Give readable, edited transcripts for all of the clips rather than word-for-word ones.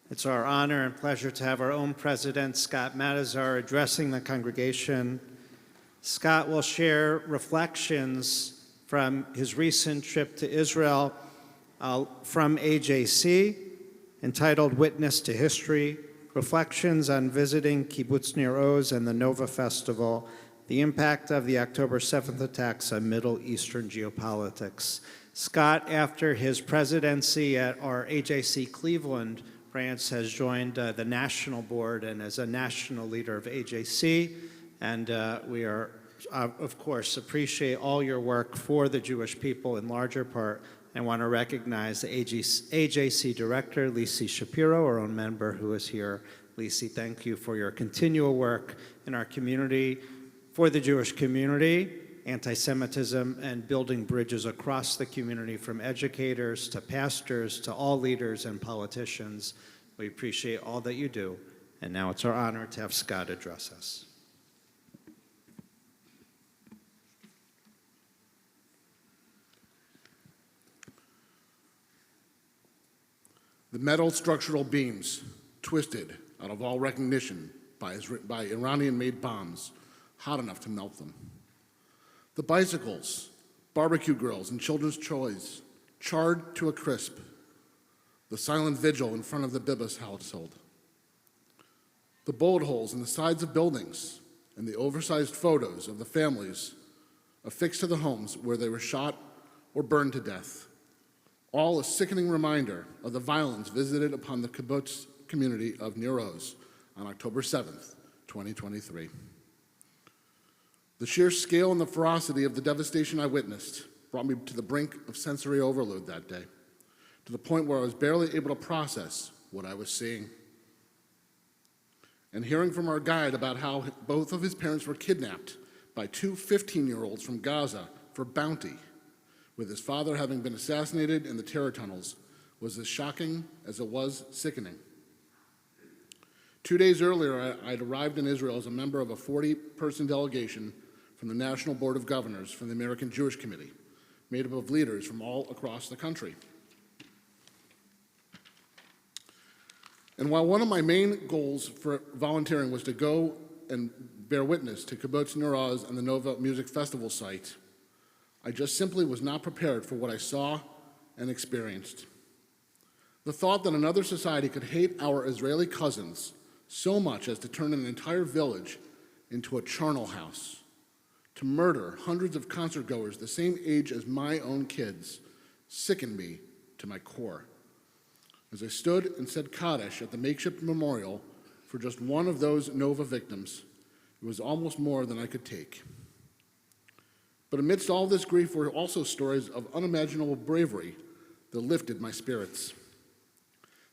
It's our honor and pleasure to have our own president, Scott Matasar, addressing the congregation. Scott will share reflections from his recent trip to Israel from AJC, entitled Witness to History, Reflections on Visiting Kibbutz Nir Oz and the Nova Festival, the Impact of the October 7th Attacks on Middle Eastern Geopolitics. Scott, after his presidency at our AJC Cleveland branch, has joined the national board and as a national leader of AJC, and we are, of course, appreciate all your work for the Jewish people in larger part, and want to recognize the AJC director, Lisi Shapiro, our own member who is here. Lisi, thank you for your continual work in our community, for the Jewish community, anti-Semitism, and building bridges across the community from educators to pastors to all leaders and politicians. We appreciate all that you do, and now it's our honor to have Scott address us. The metal structural beams, twisted out of all recognition by Iranian-made bombs, hot enough to melt them. The bicycles, barbecue grills, and children's toys, charred to a crisp. The silent vigil in front of the Bibbas household. The bullet holes in the sides of buildings, and the oversized photos of the families affixed to the homes where they were shot or burned to death. All a sickening reminder of the violence visited upon the kibbutz community of Nir Oz on October 7th, 2023. The sheer scale and the ferocity of the devastation I witnessed brought me to the brink of sensory overload that day, to the point where I was barely able to process what I was seeing. And hearing from our guide about how both of his parents were kidnapped by two 15-year-olds from Gaza for bounty, with his father having been assassinated in the terror tunnels, was as shocking as it was sickening. 2 days earlier, I'd arrived in Israel as a member of a 40-person delegation from the National Board of Governors from the American Jewish Committee, made up of leaders from all across the country. And while one of my main goals for volunteering was to go and bear witness to Kibbutz Nir Oz and the Nova Music Festival site, I just simply was not prepared for what I saw and experienced. The thought that another society could hate our Israeli cousins so much as to turn an entire village into a charnel house, to murder hundreds of concert goers the same age as my own kids, sickened me to my core. As I stood and said Kaddish at the makeshift memorial for just one of those Nova victims, it was almost more than I could take. But amidst all this grief were also stories of unimaginable bravery that lifted my spirits.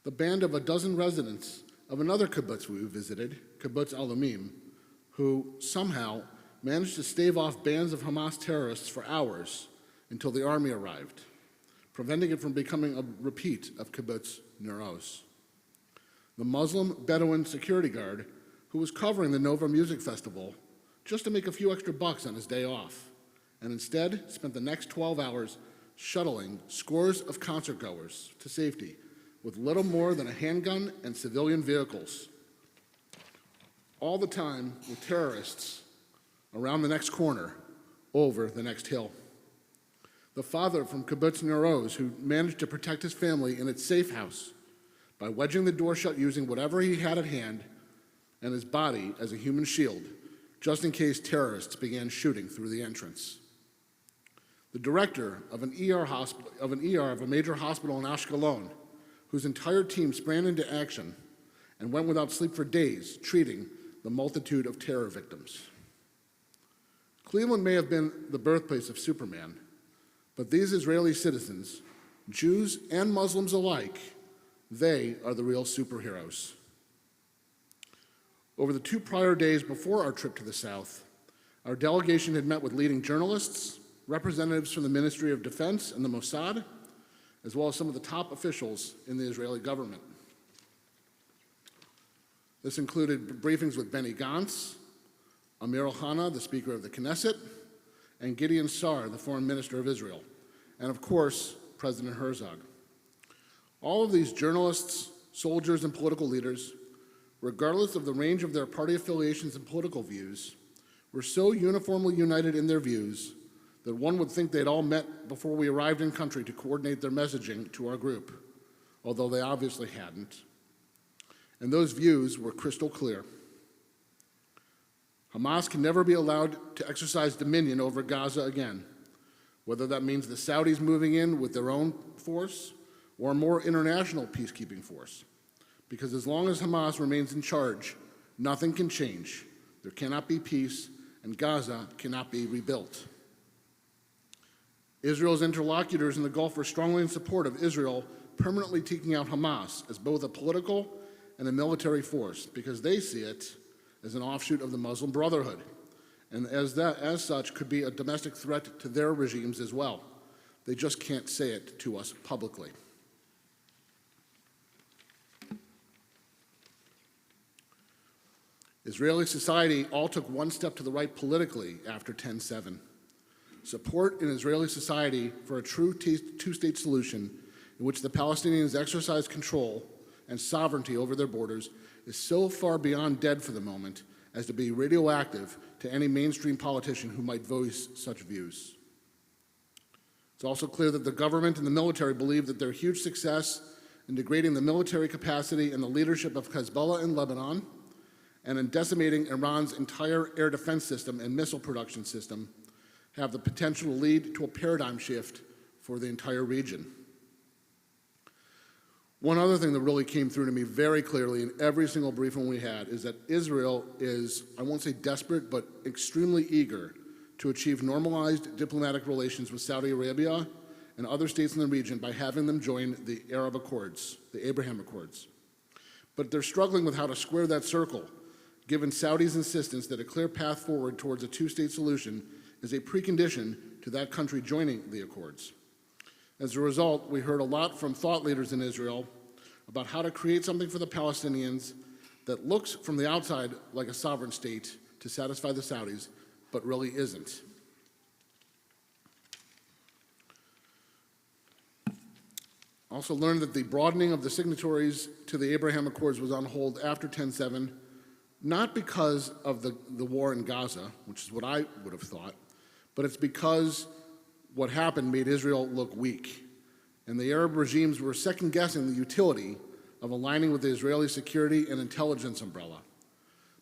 The band of a dozen residents of another kibbutz we visited, Kibbutz Alumim, who somehow managed to stave off bands of Hamas terrorists for hours until the army arrived, preventing it from becoming a repeat of Kibbutz Nir Oz. The Muslim Bedouin security guard who was covering the Nova Music Festival just to make a few extra bucks on his day off, and instead spent the next 12 hours shuttling scores of concertgoers to safety with little more than a handgun and civilian vehicles, all the time with terrorists around the next corner, over the next hill. The father from Kibbutz Nir Oz, who managed to protect his family in its safe house by wedging the door shut using whatever he had at hand and his body as a human shield, just in case terrorists began shooting through the entrance. The director of an ER of a major hospital in Ashkelon, whose entire team sprang into action and went without sleep for days, treating the multitude of terror victims. Cleveland may have been the birthplace of Superman, but these Israeli citizens, Jews and Muslims alike, they are the real superheroes. Over the 2 prior days before our trip to the South, our delegation had met with leading journalists, representatives from the Ministry of Defense and the Mossad, as well as some of the top officials in the Israeli government. This included briefings with Benny Gantz, Amir Ohana, the Speaker of the Knesset, and Gideon Sa'ar, the Foreign Minister of Israel, and of course, President Herzog. All of these journalists, soldiers, and political leaders, regardless of the range of their party affiliations and political views, were so uniformly united in their views that one would think they'd all met before we arrived in country to coordinate their messaging to our group, although they obviously hadn't. And those views were crystal clear. Hamas can never be allowed to exercise dominion over Gaza again, whether that means the Saudis moving in with their own force or a more international peacekeeping force. Because as long as Hamas remains in charge, nothing can change. There cannot be peace, and Gaza cannot be rebuilt. Israel's interlocutors in the Gulf were strongly in support of Israel permanently taking out Hamas as both a political and a military force, because they see it as an offshoot of the Muslim Brotherhood, and as such could be a domestic threat to their regimes as well. They just can't say it to us publicly. Israeli society all took one step to the right politically after 10/7. Support in Israeli society for a true two-state solution in which the Palestinians exercise control and sovereignty over their borders is so far beyond dead for the moment as to be radioactive to any mainstream politician who might voice such views. It's also clear that the government and the military believe that their huge success in degrading the military capacity and the leadership of Hezbollah in Lebanon and in decimating Iran's entire air defense system and missile production system have the potential to lead to a paradigm shift for the entire region. One other thing that really came through to me very clearly in every single briefing we had is that Israel is, I won't say desperate, but extremely eager to achieve normalized diplomatic relations with Saudi Arabia and other states in the region by having them join the Arab Accords, the Abraham Accords. But they're struggling with how to square that circle, given Saudi's insistence that a clear path forward towards a two-state solution is a precondition to that country joining the Accords. As a result, we heard a lot from thought leaders in Israel about how to create something for the Palestinians that looks from the outside like a sovereign state to satisfy the Saudis, but really isn't. Also learned that the broadening of the signatories to the Abraham Accords was on hold after 10/7, not because of the war in Gaza, which is what I would have thought, but it's because what happened made Israel look weak. And the Arab regimes were second-guessing the utility of aligning with the Israeli security and intelligence umbrella.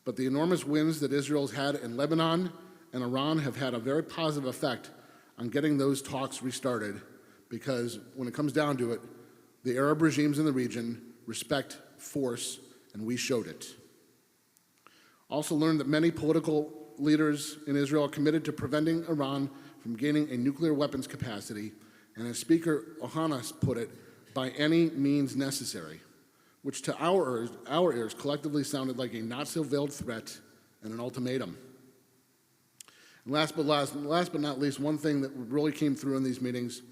But the enormous wins that Israel's had in Lebanon and Iran have had a very positive effect on getting those talks restarted, because when it comes down to it, the Arab regimes in the region respect force, and we showed it. Also learned that many political leaders in Israel are committed to preventing Iran from gaining a nuclear weapons capacity, and as Speaker Ohana put it, by any means necessary, which to our ears collectively sounded like a not-so-veiled threat and an ultimatum. And last but not least, one thing that really came through in these meetings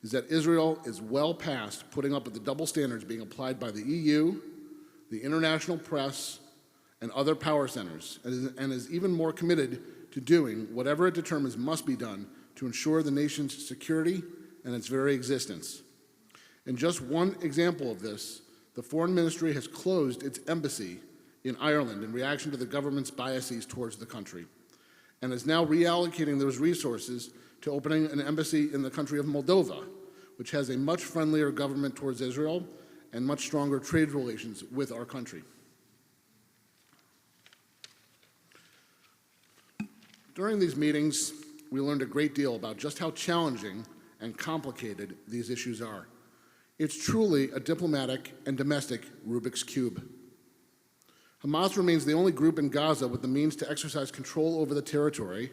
is that Israel is well past putting up with the double standards being applied by the EU, the international press, and other power centers, and is even more committed to doing whatever it determines must be done to ensure the nation's security and its very existence. And just one example of this, the Foreign Ministry has closed its embassy in Ireland in reaction to the government's biases towards the country, and is now reallocating those resources to opening an embassy in the country of Moldova, which has a much friendlier government towards Israel and much stronger trade relations with our country. During these meetings, we learned a great deal about just how challenging and complicated these issues are. It's truly a diplomatic and domestic Rubik's Cube. Hamas remains the only group in Gaza with the means to exercise control over the territory,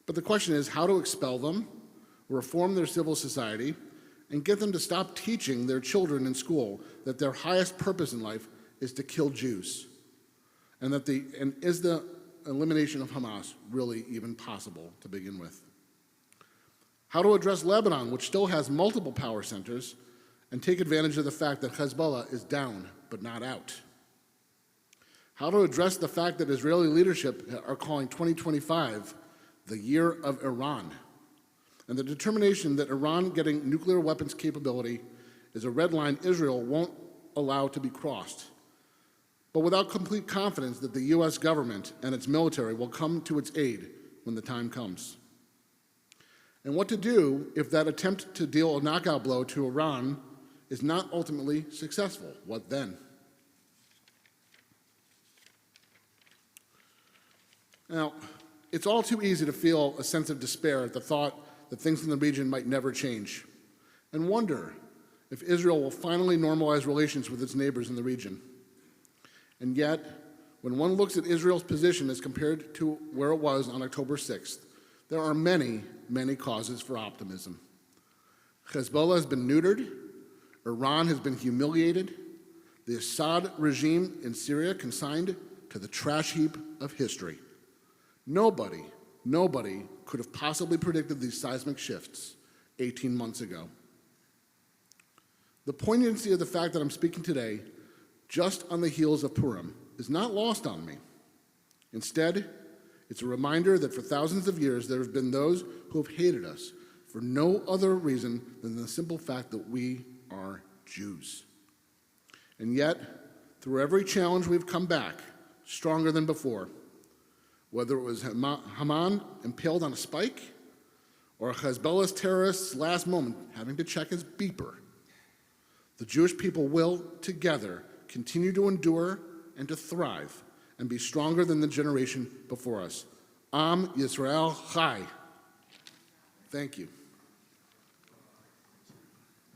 but the question is how to expel them, reform their civil society, and get them to stop teaching their children in school that their highest purpose in life is to kill Jews, and is the elimination of Hamas really even possible to begin with? How to address Lebanon, which still has multiple power centers, and take advantage of the fact that Hezbollah is down but not out? How to address the fact that Israeli leadership are calling 2025 the year of Iran, and the determination that Iran getting nuclear weapons capability is a red line Israel won't allow to be crossed, but without complete confidence that the U.S. government and its military will come to its aid when the time comes. And what to do if that attempt to deal a knockout blow to Iran is not ultimately successful? What then? Now, it's all too easy to feel a sense of despair at the thought that things in the region might never change, and wonder if Israel will finally normalize relations with its neighbors in the region. And yet, when one looks at Israel's position as compared to where it was on October 6th, there are many, many causes for optimism. Hezbollah has been neutered, Iran has been humiliated, the Assad regime in Syria consigned to the trash heap of history. Nobody could have possibly predicted these seismic shifts 18 months ago. The poignancy of the fact that I'm speaking today, just on the heels of Purim, is not lost on me. Instead, it's a reminder that for thousands of years there have been those who have hated us for no other reason than the simple fact that we are Jews. And yet, through every challenge, we've come back stronger than before. Whether it was Haman impaled on a spike, or Hezbollah's terrorists last moment having to check his beeper, the Jewish people will, together, continue to endure and to thrive and be stronger than the generation before us. Am Yisrael Chai. Thank you.